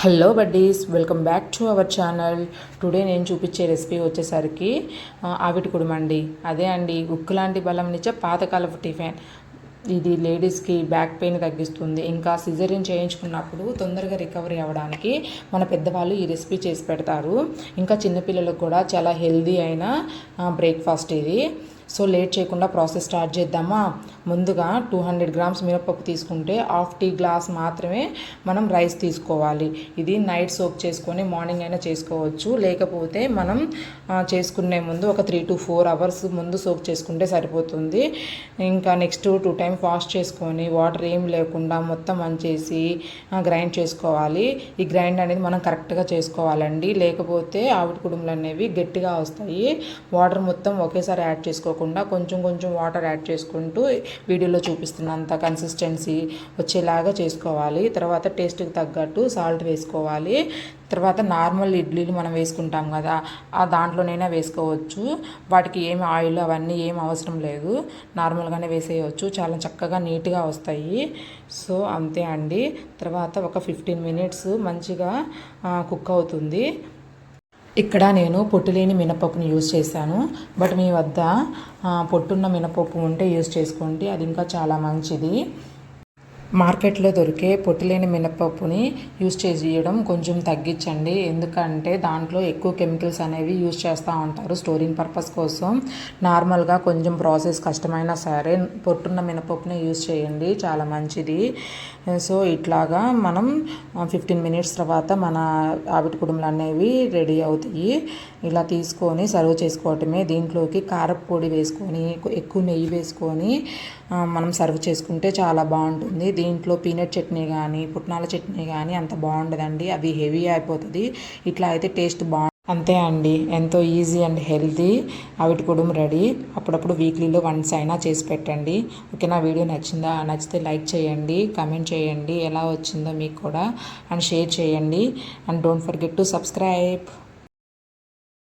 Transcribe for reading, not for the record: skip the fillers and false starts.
Hello buddies, welcome back to our channel. Today నేను చూపించే recipe వచ్చేసరికి ఆవిటి కుడుమండి. అదే అండి, ఉక్కు లాంటి బలంనిచ్చే పాతకాలపు టిఫిన్. ఇది లేడీస్కి బ్యాక్ పెయిన్ తగ్గిస్తుంది. ఇంకా సిజరీన్ చేయించుకున్నప్పుడు తొందరగా రికవరీ అవ్వడానికి మన పెద్దవాళ్ళు ఈ రెసిపీ చేసి పెడతారు. ఇంకా చిన్నపిల్లలకు కూడా చాలా హెల్దీ అయిన బ్రేక్ఫాస్ట్ ఇది. సో లేట్ చేయకుండా ప్రాసెస్ స్టార్ట్ చేద్దామా. ముందుగా 200 గ్రామ్స్ మినపప్పు తీసుకుంటే హాఫ్ టీ గ్లాస్ మాత్రమే మనం రైస్ తీసుకోవాలి. ఇది నైట్ సోక్ చేసుకొని మార్నింగ్ అయినా చేసుకోవచ్చు, లేకపోతే మనం చేసుకునే ముందు ఒక 3 to 4 అవర్స్ ముందు సోక్ చేసుకుంటే సరిపోతుంది. ఇంకా నెక్స్ట్ 2 టైమ్ వాష్ చేసుకొని వాటర్ ఏం లేకుండా మొత్తం అంచేసి గ్రైండ్ చేసుకోవాలి. ఈ గ్రైండ్ అనేది మనం కరెక్ట్గా చేసుకోవాలండి, లేకపోతే ఆవిరి కుడుములు అనేవి గట్టిగా వస్తాయి. వాటర్ మొత్తం ఒకేసారి యాడ్ చేసుకోకుండా కొంచెం కొంచెం వాటర్ యాడ్ చేసుకుంటూ వీడియోలో చూపిస్తున్నంత కన్సిస్టెన్సీ వచ్చేలాగా చేసుకోవాలి. తర్వాత టేస్ట్కి తగ్గట్టు సాల్ట్ వేసుకోవాలి. తర్వాత నార్మల్ ఇడ్లీలు మనం వేసుకుంటాం కదా, ఆ దాంట్లోనైనా వేసుకోవచ్చు. వాటికి ఏమి ఆయిల్ అవన్నీ ఏం అవసరం లేదు, నార్మల్గానే వేసేయవచ్చు. చాలా చక్కగా నీట్గా వస్తాయి. సో అంతే అండి. తర్వాత ఒక 15 minutes మంచిగా కుక్ అవుతుంది. ఇక్కడ నేను పొట్టు లేని మినపప్పుని యూజ్ చేశాను, బట్ మీ వద్ద పొట్టున్న మినపప్పు ఉంటే యూజ్ చేసుకోండి, అది ఇంకా చాలా మంచిది. మార్కెట్లో దొరికే పొట్టులేని మినపప్పుని యూజ్ చేయడం కొంచెం తగ్గించండి, ఎందుకంటే దాంట్లో ఎక్కువ కెమికల్స్ అనేవి యూజ్ చేస్తూ ఉంటారు స్టోరింగ్ పర్పస్ కోసం. నార్మల్గా కొంచెం ప్రాసెస్ కష్టమైనా సరే పొట్టున్న మినపప్పుని యూజ్ చేయండి, చాలా మంచిది. సో ఇట్లాగా మనం 15 minutes తర్వాత మన ఆవిటి కుడుములు అనేవి రెడీ అవుతాయి. ఇలా తీసుకొని సర్వ్ చేసుకోవటమే. దీంట్లోకి కారపొడి వేసుకొని ఎక్కువ నెయ్యి వేసుకొని మనం సర్వ్ చేసుకుంటే చాలా బాగుంటుంది. దీంట్లో పీనట్ చట్నీ కానీ పుట్నాల చట్నీ కానీ అంత బాగుండదండి, అది హెవీ అయిపోతుంది. ఇట్లా అయితే టేస్ట్ అంతే అండి. ఎంతో ఈజీ అండ్ హెల్తీ ఆవిటి కుడుము రెడీ. అప్పుడప్పుడు వీక్లీలో వన్స్ అయినా చేసి పెట్టండి. ఓకే, నా వీడియో నచ్చితే లైక్ చేయండి, కమెంట్ చేయండి ఎలా వచ్చిందో మీకు కూడా, అండ్ షేర్ చేయండి, and don't forget to subscribe.